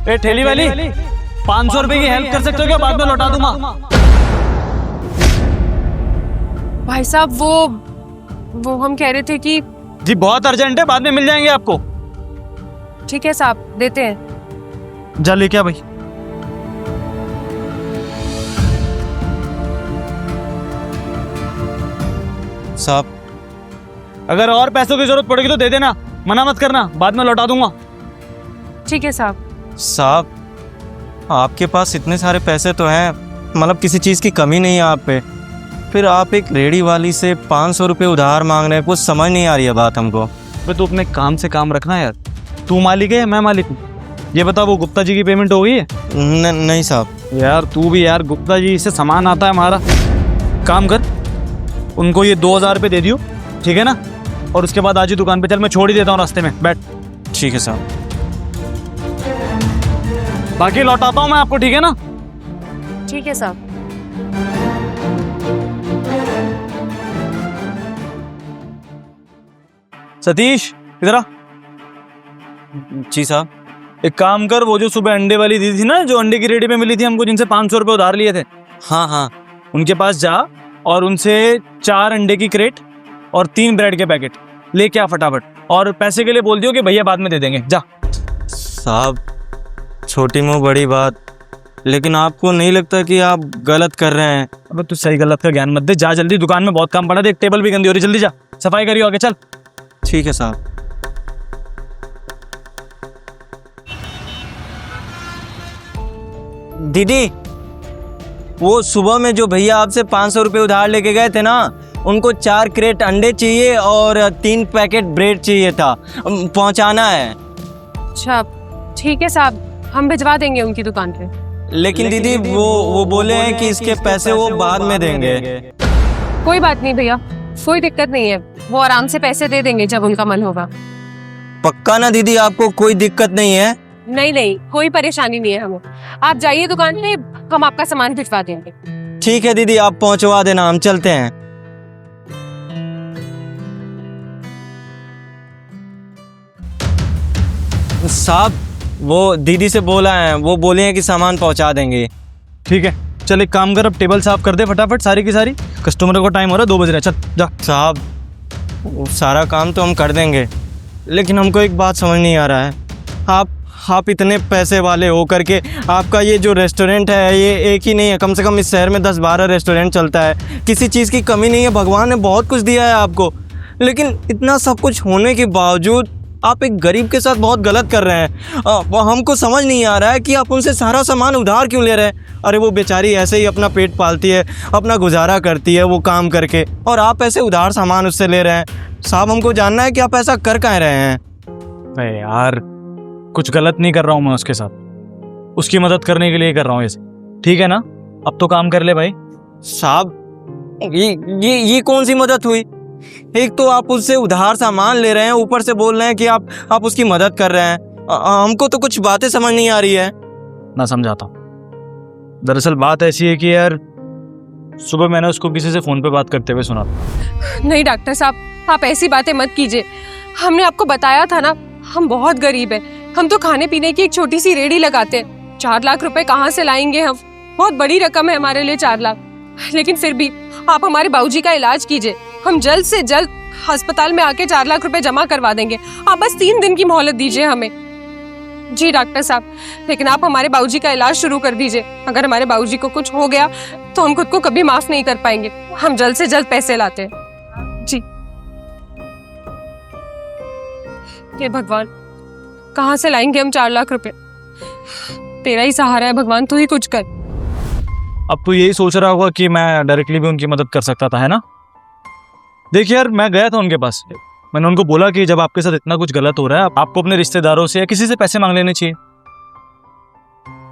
ए ठेली वाली, 500 रुपए की हेल्प कर सकते हो क्या? बाद में लौटा दूंगा। भाई साहब वो हम कह रहे थे कि जी बहुत अर्जेंट है, बाद में मिल जाएंगे आपको। ठीक है साहब, देते हैं। जा लेके आ भाई। साहब अगर और पैसों की जरूरत पड़ेगी तो दे देना, मना मत करना, बाद में लौटा दूंगा। ठीक है साहब। साहब आपके पास इतने सारे पैसे तो हैं, मतलब किसी चीज़ की कमी नहीं है आप पे, फिर आप एक रेडी वाली से 500 रुपये उधार मांग रहे हैं। कुछ समझ नहीं आ रही है बात हमको। भाई तू अपने काम से काम रखना यार। तू मालिक है या मैं मालिक हूँ? ये बता, वो गुप्ता जी की पेमेंट हो गई है? नहीं साहब। यार तू भी यार, गुप्ता जी से सामान आता है हमारा। काम कर, उनको ये 2000 रुपये दे दियो, ठीक है ना? और उसके बाद आज ही दुकान पे चल, मैं छोड़ ही देता हूँ रास्ते में, बैठ। ठीक है साहब। बाकी लौटाता हूँ मैं आपको, ठीक है ना? ठीक है साहब। सतीश इधर आ। जी साहब। एक काम कर, वो जो सुबह अंडे वाली दी थी ना, जो अंडे की रेडी पे मिली थी हमको, जिनसे 500 रुपये उधार लिए थे, हाँ हाँ। उनके पास जा और उनसे 4 अंडे की क्रेट और 3 ब्रेड के पैकेट लेके आ फटाफट। और पैसे के लिए बोल दियो कि भैया बाद में दे देंगे, जा। साहब छोटी मुँह बड़ी बात, लेकिन आपको नहीं लगता कि आप गलत कर रहे हैं? अबे तू सही गलत का ज्ञान मत दे, जा जल्दी, दुकान में बहुत काम पड़ा, देख टेबल भी गंदी हो रही, जल्दी जा, सफाई करियो, आगे चल। ठीक है साहब। दीदी, वो सुबह में जो भैया आपसे 500 रुपये उधार लेके गए थे ना, उनको 4 क्रेट अंडे चाहिए और 3 पैकेट ब्रेड चाहिए था, पहुंचाना है। अच्छा ठीक है साहब, हम भिजवा देंगे उनकी दुकान पे। लेकिन दीदी वो बोले हैं कि इसके पैसे वो बाद में देंगे। कोई बात नहीं भैया, कोई दिक्कत नहीं है, वो आराम से पैसे दे देंगे जब उनका मन होगा। पक्का ना दीदी, आपको कोई दिक्कत नहीं है? नहीं नहीं, कोई परेशानी नहीं है हमें। आप जाइए दुकान पे, हम आपका सामान भिजवा देंगे। ठीक है दीदी, आप पहुंचवा देना, हम चलते हैं। साहब वो दीदी से बोला है, वो बोले हैं कि सामान पहुंचा देंगे। ठीक है चल, एक काम कर, अब टेबल साफ कर दे फटाफट सारी की सारी, कस्टमर को टाइम हो रहा है, 2 बज रहे हैं, चल जा। साहब वो सारा काम तो हम कर देंगे, लेकिन हमको एक बात समझ नहीं आ रहा है। आप इतने पैसे वाले हो करके आपका ये जो रेस्टोरेंट है, ये एक ही नहीं है, कम से कम इस शहर में 10-12 रेस्टोरेंट चलता है, किसी चीज़ की कमी नहीं है, भगवान ने बहुत कुछ दिया है आपको, लेकिन इतना सब कुछ होने के बावजूद आप एक गरीब के साथ बहुत गलत कर रहे हैं। हमको समझ नहीं आ रहा है कि आप उनसे सारा सामान उधार क्यों ले रहे हैं। अरे वो बेचारी ऐसे ही अपना पेट पालती है, अपना गुजारा करती है वो काम करके, और आप ऐसे उधार सामान उससे ले रहे हैं। साहब हमको जानना है कि आप ऐसा कर कहाँ रहे हैं? अरे यार कुछ गलत नहीं कर रहा हूँ मैं उसके साथ, उसकी मदद करने के लिए कर रहा हूँ ऐसे, ठीक है ना? अब तो काम कर ले भाई। साहब ये कौन सी मदद हुई? एक तो आप उससे उधार सामान ले रहे हैं, ऊपर से बोल रहे हैं कि आप उसकी मदद कर रहे हैं। हमको तो कुछ बातें समझ नहीं आ रही है। ना समझाता हूँ। दरअसल बात ऐसी है कि यार सुबह मैंने उसको किसी से फ़ोन पे बात करते हुए सुना। नहीं डॉक्टर साहब, आप ऐसी बातें मत कीजिए। हमने आपको बताया था ना, हम बहुत गरीब हैं। हम तो खाने पीने की एक छोटी सी रेडी लगाते हैं। 4 लाख रुपए कहाँ से लाएंगे हम? बहुत बड़ी रकम है हमारे लिए 4 लाख। लेकिन फिर भी आप हमारे बाबूजी का इलाज कीजिए, हम जल्द से जल्द अस्पताल में आके 4 लाख रुपए जमा करवा देंगे। आप बस 3 दिन की मोहलत दीजिए हमें। जी डॉक्टर साहब, लेकिन आप हमारे बाबूजी का इलाज शुरू कर दीजिए। अगर हमारे बाबूजी को कुछ हो गया तो हम खुद को कभी माफ नहीं कर पाएंगे। हम जल्द से जल्द पैसे लाते हैं। जी। हे भगवान, कहाँ से लाएंगे हम 4 लाख रुपए? तेरा ही सहारा है भगवान, तू ही कुछ कर। अब तो यही सोच रहा होगा कि मैं डायरेक्टली भी उनकी मदद कर सकता था, है ना? देखिए यार, मैं गया था उनके पास, मैंने उनको बोला कि जब आपके साथ इतना कुछ गलत हो रहा है, आपको अपने रिश्तेदारों से या किसी से पैसे मांग लेने चाहिए।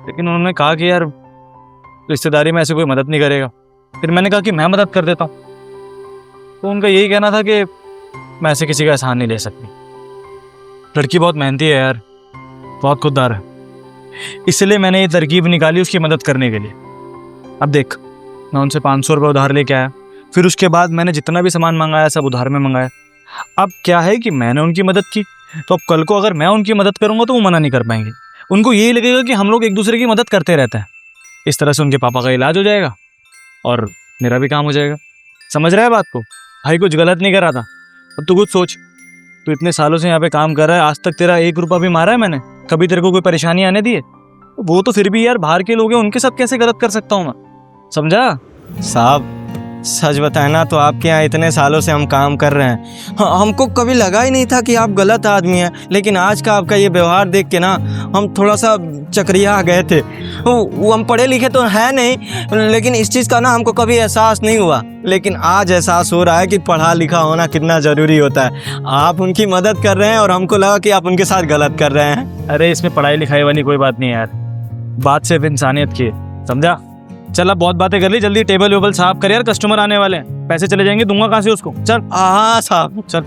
लेकिन उन्होंने कहा कि यार रिश्तेदारी में ऐसे कोई मदद नहीं करेगा। फिर मैंने कहा कि मैं मदद कर देता हूँ, तो उनका यही कहना था कि मैं ऐसे किसी का एहसान नहीं ले सकती। लड़की बहुत मेहनती है यार, बहुत खुददार है, इसलिए मैंने ये तरकीब निकाली उसकी मदद करने के लिए। अब देख, मैं उनसे 500 रुपये उधार लेके आया, फिर उसके बाद मैंने जितना भी सामान मंगाया सब उधार में मंगाया। अब क्या है कि मैंने उनकी मदद की, तो अब कल को अगर मैं उनकी मदद करूंगा तो वो मना नहीं कर पाएंगे। उनको यही लगेगा कि हम लोग एक दूसरे की मदद करते रहते हैं। इस तरह से उनके पापा का इलाज हो जाएगा और मेरा भी काम हो जाएगा। समझ रहा है बात को? भाई कुछ गलत नहीं कर रहा था। अब तू कुछ सोच, तू इतने सालों से यहाँ पे काम कर रहा है, आज तक तेरा 1 रुपया भी मारा है मैंने? कभी तेरे को कोई परेशानी आने दी है? वो तो फिर भी यार बाहर के लोग हैं, उनके साथ कैसे गलत कर सकता हूँ मैं? समझा? साहब सच बताए ना तो आपके यहाँ इतने सालों से हम काम कर रहे हैं, हमको कभी लगा ही नहीं था कि आप गलत आदमी हैं। लेकिन आज का आपका ये व्यवहार देख के ना हम थोड़ा सा चकरिया गए थे। वो हम पढ़े लिखे तो है नहीं, लेकिन इस चीज़ का ना हमको कभी एहसास नहीं हुआ। लेकिन आज एहसास हो रहा है कि पढ़ा लिखा होना कितना ज़रूरी होता है। आप उनकी मदद कर रहे हैं और हमको लगा कि आप उनके साथ गलत कर रहे हैं। अरे इसमें पढ़ाई लिखाई वाली कोई बात नहीं है यार, बात सिर्फ इंसानियत की है, समझा? चल अब बहुत बातें कर ली, जल्दी टेबल वेबल साफ कर यार, कस्टमर आने वाले हैं। पैसे चले जाएंगे, दूंगा कहाँ से उसको? चल। हाँ साहब। चल।